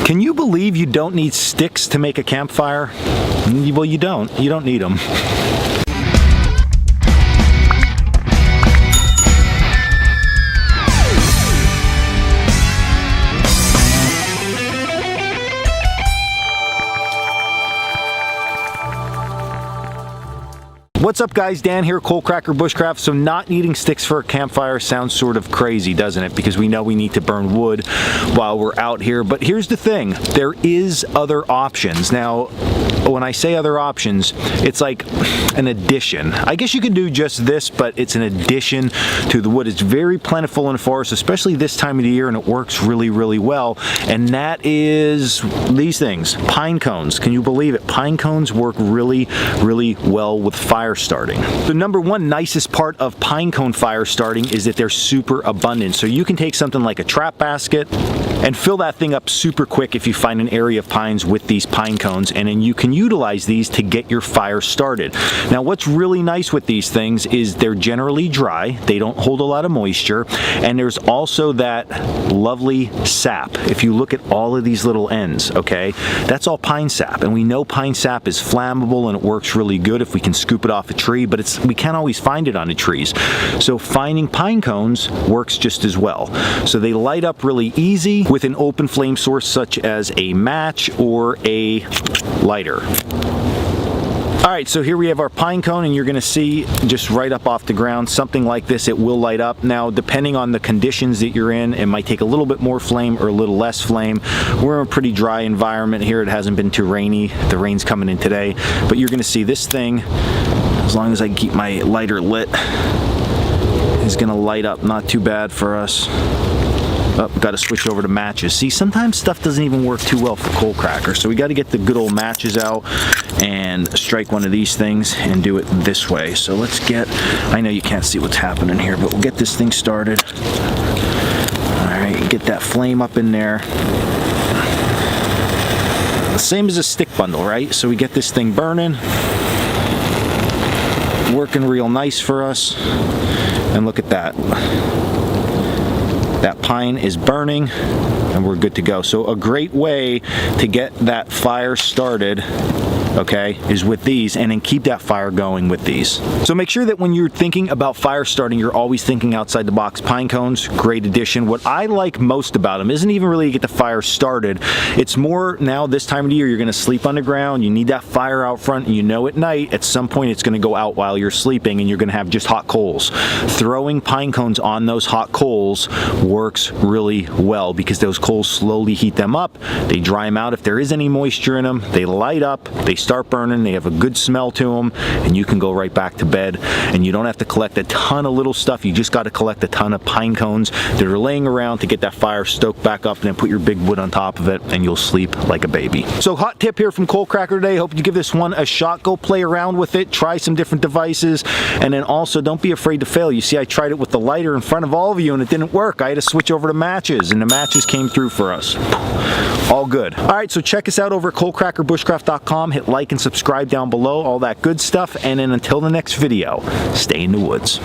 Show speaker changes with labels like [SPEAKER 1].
[SPEAKER 1] Can you believe you don't need sticks to make a campfire? Well, you don't. You don't need them. What's up guys, Dan here, Coal Cracker Bushcraft. So not needing sticks for a campfire sounds sort of crazy, doesn't it? Because we know we need to burn wood while we're out here. But here's the thing, there is other options. Now, when I say other options, it's like an addition. I guess you can do just this, but it's an addition to the wood. It's very plentiful in the forest, especially this time of the year, and it works really, really well. And that is these things, pine cones. Can you believe it? Pine cones work really, really well with fire starting. The number one nicest part of pine cone fire starting is that they're super abundant. So you can take something like a trap basket and fill that thing up super quick if you find an area of pines with these pine cones, and then you can utilize these to get your fire started. Now what's really nice with these things is they're generally dry, they don't hold a lot of moisture, and there's also that lovely sap. If you look at all of these little ends, okay, that's all pine sap, and we know pine sap is flammable and it works really good if we can scoop it off a tree, but we can't always find it on the trees. So finding pine cones works just as well. So they light up really easy with an open flame source such as a match or a lighter. Alright, so here we have our pine cone, and you're going to see just right up off the ground, something like this, it will light up. Now, depending on the conditions that you're in, it might take a little bit more flame or a little less flame. We're in a pretty dry environment here. It hasn't been too rainy. The rain's coming in today. But you're going to see this thing, as long as I keep my lighter lit, is going to light up not too bad for us. Oh, got to switch over to matches. See, sometimes stuff doesn't even work too well for coal crackers, so we got to get the good old matches out and strike one of these things and do it this way. So let's get, I know you can't see what's happening here, but we'll get this thing started. Alright, get that flame up in there. The same as a stick bundle, right? So we get this thing burning, working real nice for us, and look at that. That pine is burning and we're good to go. So a great way to get that fire started, okay, is with these, and then keep that fire going with these. So make sure that when you're thinking about fire starting, you're always thinking outside the box. Pine cones, great addition. What I like most about them isn't even really to get the fire started. It's more now this time of the year, you're gonna sleep on the ground, you need that fire out front, and you know at night, at some point it's gonna go out while you're sleeping and you're gonna have just hot coals. Throwing pine cones on those hot coals works really well because those coals slowly heat them up, they dry them out if there is any moisture in them, they light up, they start burning, they have a good smell to them, and you can go right back to bed, and you don't have to collect a ton of little stuff. You just got to collect a ton of pine cones that are laying around to get that fire stoked back up, and then put your big wood on top of it, and you'll sleep like a baby. So hot tip here from Coal Cracker today. Hope you give this one a shot. Go play around with it, try some different devices, and then also don't be afraid to fail. You see, I tried it with the lighter in front of all of you and it didn't work. I had to switch over to matches, and the matches came through for us. All good. All right, so check us out over at coalcrackerbushcraft.com. Hit like and subscribe down below, all that good stuff, and then until the next video, stay in the woods.